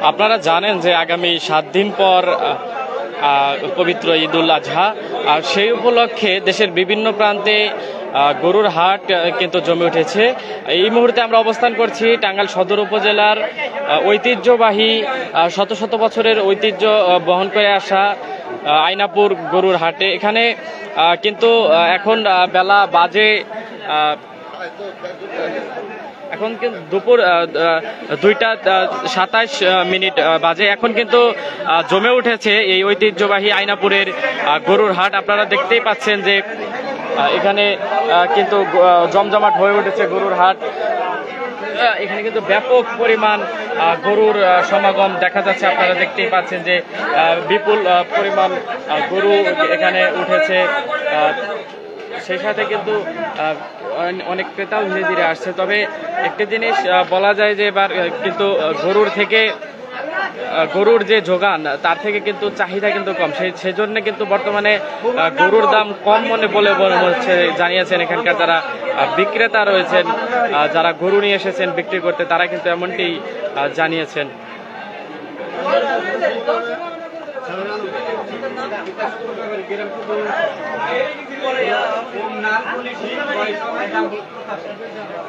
আপনারা জানেন যে আগামী 7 দিন পর পবিত্র ঈদুল আজহা, আর সেই উপলক্ষে দেশের বিভিন্ন প্রান্তে গরুর হাট কিন্তু জমে উঠেছে। এই মুহূর্তে আমরা অবস্থান করছি টাঙ্গাইল সদর উপজেলার ঐতিহ্যবাহী শত শত বছরের ঐতিহ্য বহন করে আসা আইনাপুর গরুর হাটে। এখানে কিন্তু এখন বেলা বাজে এখন কিন্তু দুপুর 2:27 বাজে। এখন কিন্তু জমে উঠেছে এই ঐতিহ্যবাহী আইনাপুরের গরুর হাট। আপনারা দেখতেই পাচ্ছেন যে এখানে কিন্তু জমজমাট হয়ে উঠেছে গরুর হাট। এখানে কিন্তু ব্যাপক পরিমাণ গরুর সমাগম দেখা যাচ্ছে। আপনারা দেখতেই পাচ্ছেন যে বিপুল পরিমাণ গরু এখানে উঠেছে। সেই সাথে কিন্তু অনেক ক্রেতাও ধীরে ধীরে আসছে। তবে একটি জিনিস বলা যায় যে এবার কিন্তু গরুর যে যোগান তার থেকে কিন্তু চাহিদা কিন্তু কম, সেজন্য কিন্তু বর্তমানে গরুর দাম কম বলে মনে হচ্ছে, জানিয়েছেন এখানকার যারা বিক্রেতা রয়েছেন, যারা গরু নিয়ে এসেছেন বিক্রি করতে, তারা কিন্তু এমনটি জানিয়েছেন।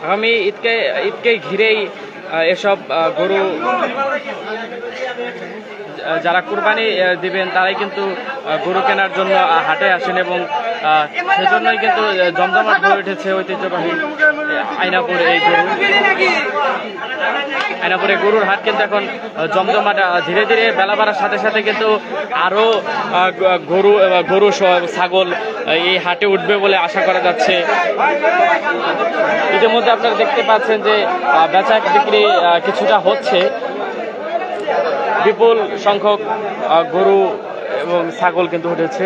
আগামী ঈদকে ঘিরেই এসব গরু যারা কুরবানি দিবেন তারাই কিন্তু গরু কেনার জন্য হাটে আসেন এবং সেজন্যই কিন্তু জমজমাট হয়ে উঠেছে ঐতিহ্যবাহী আইনাপুরে গরুর হাট। কিন্তু এখন জমজমাট, ধীরে ধীরে বেলা বাড়ার সাথে সাথে কিন্তু আরো গরু ছাগল এই হাটে উঠবে বলে আশা করা যাচ্ছে। ইতিমধ্যে আপনারা দেখতে পাচ্ছেন যে বেচা বিক্রি কিছুটা হচ্ছে। বিপুল সংখ্যক গরু এবং ছাগল কিন্তু উঠেছে।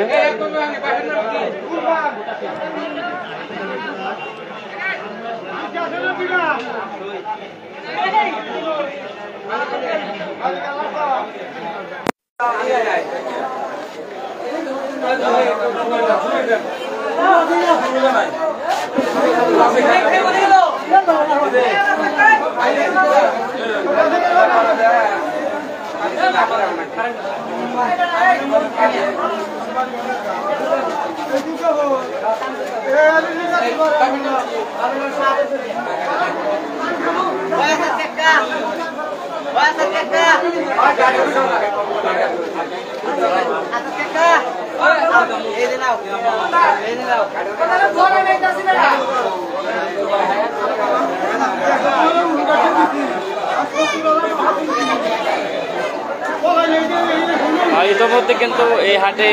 ইতিমধ্যে কিন্তু এই হাটে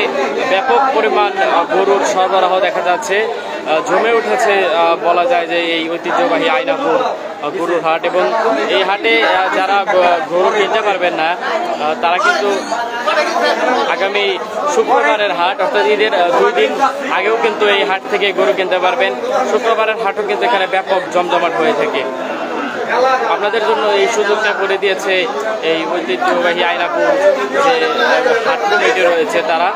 ব্যাপক পরিমাণ গরুর সরবরাহ দেখা যাচ্ছে। জমে উঠেছে বলা যায় যে এই ঐতিহ্যবাহী আইনাপুর গরুর হাট। এবং এই হাটে যারা গরু কিনতে পারবেন না তারা কিন্তু আগামী শুক্রবারের হাট অর্থাৎ ঈদের 2 দিন আগেও কিন্তু এই হাট থেকে গরু কিনতে পারবেন। শুক্রবারের হাটও কিন্তু এখানে ব্যাপক জমজমাট হয়ে থাকে। আপনাদের জন্য এই সুযোগটা করে দিয়েছে এই ঐতিহ্যবাহী আইনাপুর যে হাট কমিটি রয়েছে তারা।